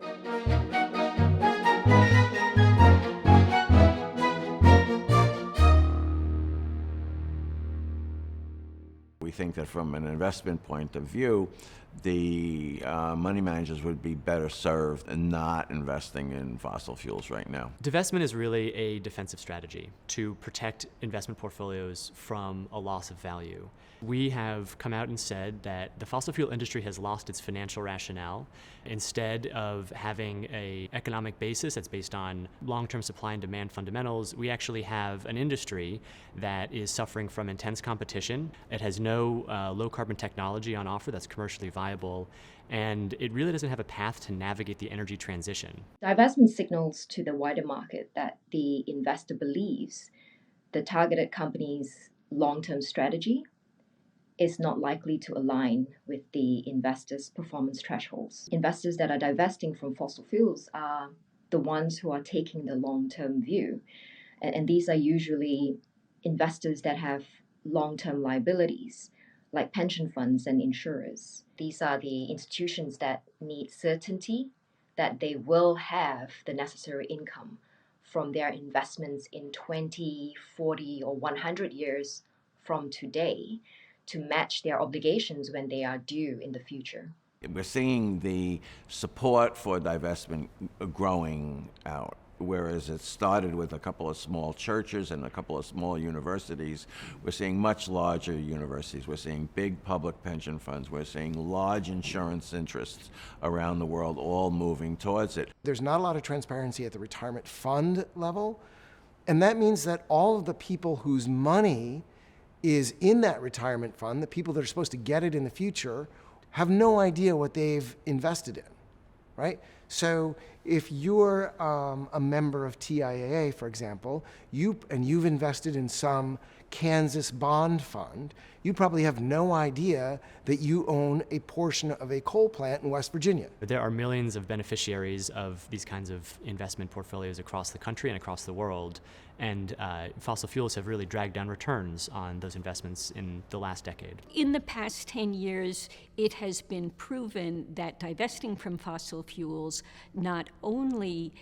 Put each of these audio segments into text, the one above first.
We think that from an investment point of view, the money managers would be better served in not investing in fossil fuels right now. Divestment is really a defensive strategy to protect investment portfolios from a loss of value. We have come out and said that the fossil fuel industry has lost its financial rationale. Instead of having an economic basis that's based on long-term supply and demand fundamentals, we actually have an industry that is suffering from intense competition. It has no low-carbon technology on offer that's commercially viable, and it really doesn't have a path to navigate the energy transition. Divestment signals to the wider market that the investor believes the targeted company's long-term strategy is not likely to align with the investor's performance thresholds. Investors that are divesting from fossil fuels are the ones who are taking the long-term view. And these are usually investors that have long-term liabilities, like pension funds and insurers. These are the institutions that need certainty that they will have the necessary income from their investments in 20, 40, or 100 years from today to match their obligations when they are due in the future. We're seeing the support for divestment growing out. Whereas it started with a couple of small churches and a couple of small universities, we're seeing much larger universities. We're seeing big public pension funds. We're seeing large insurance interests around the world all moving towards it. There's not a lot of transparency at the retirement fund level, and that means that all of the people whose money is in that retirement fund, the people that are supposed to get it in the future, have no idea what they've invested in, right? So if you're a member of TIAA, for example, you've invested in some Kansas bond fund, you probably have no idea that you own a portion of a coal plant in West Virginia. There are millions of beneficiaries of these kinds of investment portfolios across the country and across the world, and fossil fuels have really dragged down returns on those investments in the last decade. In the past 10 years, it has been proven that divesting from fossil fuels not only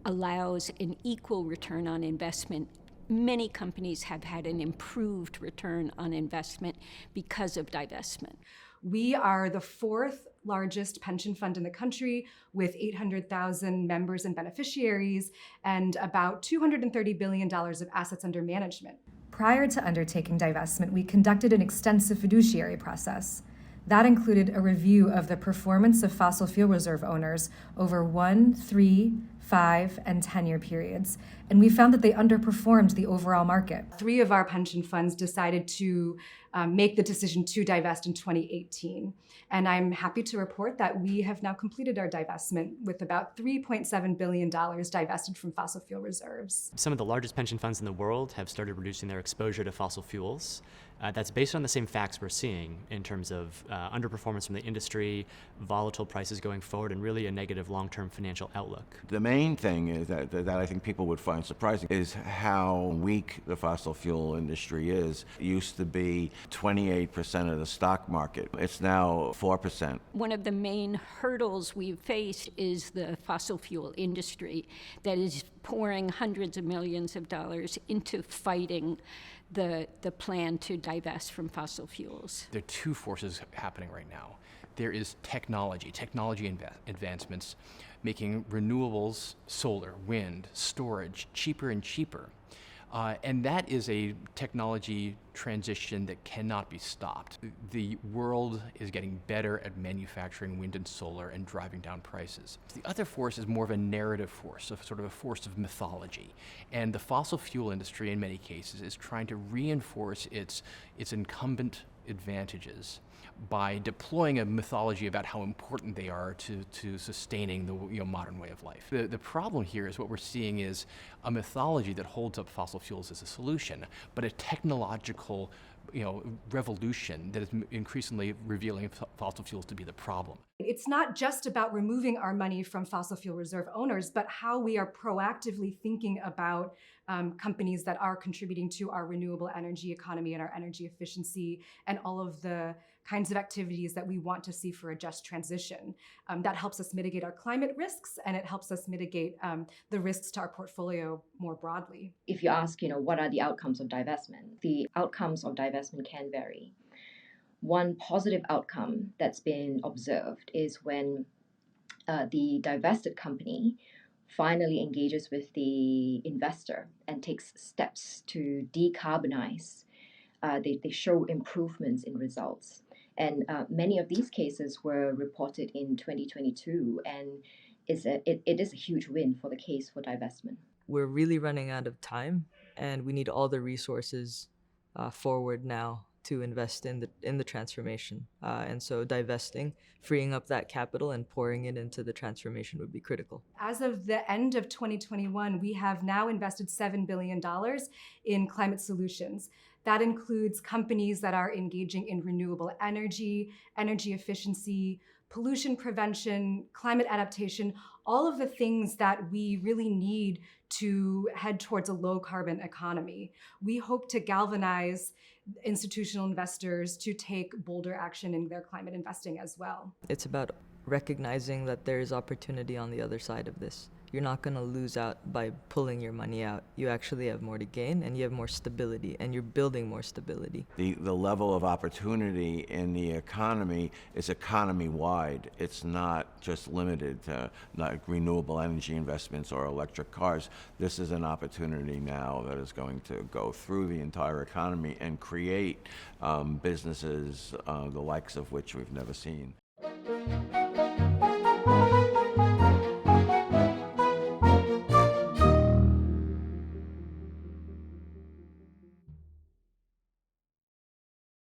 allows an equal return on investment. Many companies have had an improved return on investment because of divestment. We are the fourth largest pension fund in the country with 800,000 members and beneficiaries and about $230 billion of assets under management. Prior to undertaking divestment, we conducted an extensive fiduciary process. That included a review of the performance of fossil fuel reserve owners over 1, 3, 5, and 10-year periods, and we found that they underperformed the overall market. 3 of our pension funds decided to make the decision to divest in 2018, and I'm happy to report that we have now completed our divestment with about $3.7 billion divested from fossil fuel reserves. Some of the largest pension funds in the world have started reducing their exposure to fossil fuels. That's based on the same facts we're seeing in terms of underperformance from the industry, volatile prices going forward, and really a negative long-term financial outlook. The main thing is that I think people would find surprising is how weak the fossil fuel industry is. It used to be 28% of the stock market. It's now 4%. One of the main hurdles we've faced is the fossil fuel industry that is pouring hundreds of millions of dollars into fighting the plan to divest from fossil fuels. There are 2 forces happening right now. There is technology advancements, making renewables, solar, wind, storage, cheaper and cheaper. And that is a technology transition that cannot be stopped. The world is getting better at manufacturing wind and solar and driving down prices. The other force is more of a narrative force, sort of a force of mythology. And the fossil fuel industry, in many cases, is trying to reinforce its incumbent advantages by deploying a mythology about how important they are to sustaining the modern way of life. The problem here is what we're seeing is a mythology that holds up fossil fuels as a solution, but a technological revolution that is increasingly revealing fossil fuels to be the problem. It's not just about removing our money from fossil fuel reserve owners, but how we are proactively thinking about companies that are contributing to our renewable energy economy and our energy efficiency and all of the kinds of activities that we want to see for a just transition. That helps us mitigate our climate risks, and it helps us mitigate the risks to our portfolio more broadly. If you ask, what are the outcomes of divestment? The outcomes of divestment can vary. One positive outcome that's been observed is when the divested company finally engages with the investor and takes steps to decarbonize. They show improvements in results. And many of these cases were reported in 2022, and it is a huge win for the case for divestment. We're really running out of time, and we need all the resources forward now to invest in the transformation. And so divesting, freeing up that capital and pouring it into the transformation would be critical. As of the end of 2021, we have now invested $7 billion in climate solutions. That includes companies that are engaging in renewable energy, energy efficiency, pollution prevention, climate adaptation, all of the things that we really need to head towards a low carbon economy. We hope to galvanize institutional investors to take bolder action in their climate investing as well. It's about recognizing that there is opportunity on the other side of this. You're not going to lose out by pulling your money out. You actually have more to gain, and you have more stability, and you're building more stability. The level of opportunity in the economy is economy-wide. It's not just limited to renewable energy investments or electric cars. This is an opportunity now that is going to go through the entire economy and create businesses the likes of which we've never seen.